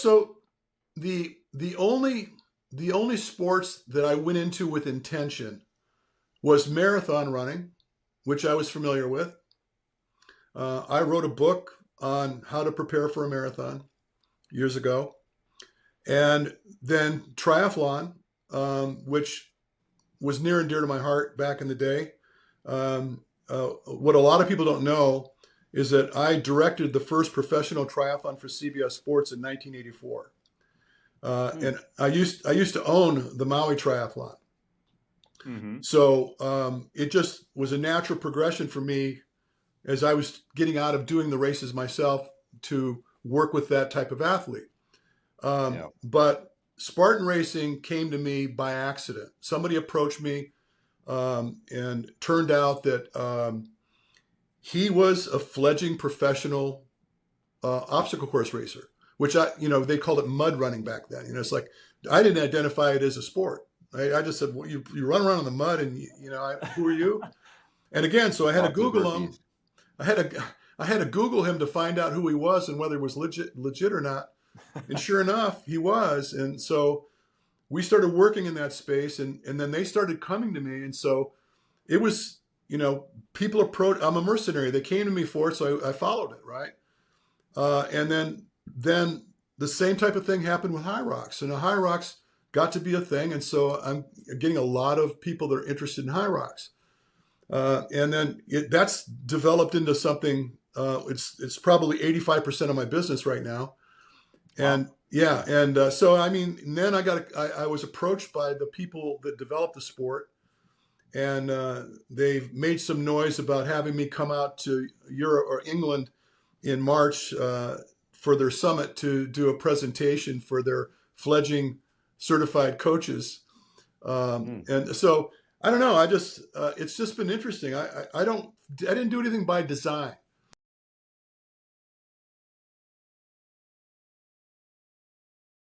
So the only sports that I went into with intention was marathon running, which I was familiar with. I wrote a book on how to prepare for a marathon years ago, and then triathlon, which was near and dear to my heart back in the day. What a lot of people don't know is that I directed the first professional triathlon for CBS Sports in 1984. Hmm. And I used to own the Maui Triathlon. Mm-hmm. So it just was a natural progression for me as I was getting out of doing the races myself to work with that type of athlete. Yeah. But Spartan racing came to me by accident. Somebody approached me, and turned out that he was a fledgling professional obstacle course racer, which they called it mud running back then. It's like I didn't identify it as a sport. I just said, well, you run around in the mud, and who are you? And again, so I had to Lots of Google him. burpees. I had to I had to Google him to find out who he was and whether he was legit or not. And sure enough, he was. And so we started working in that space, and then they started coming to me. And so it was, people approached. I'm a mercenary. They came to me for it, so I followed it, right? And then the same type of thing happened with HYROX, and the HYROX got to be a thing, and so I'm getting a lot of people that are interested in HYROX. And then that's developed into something. It's probably 85% of my business right now. Wow. And yeah, and so I mean, and then I was approached by the people that developed the sport, and they've made some noise about having me come out to Europe or England in March for their summit to do a presentation for their fledgling certified coaches. Mm. And so I don't know. It's just been interesting. I didn't do anything by design.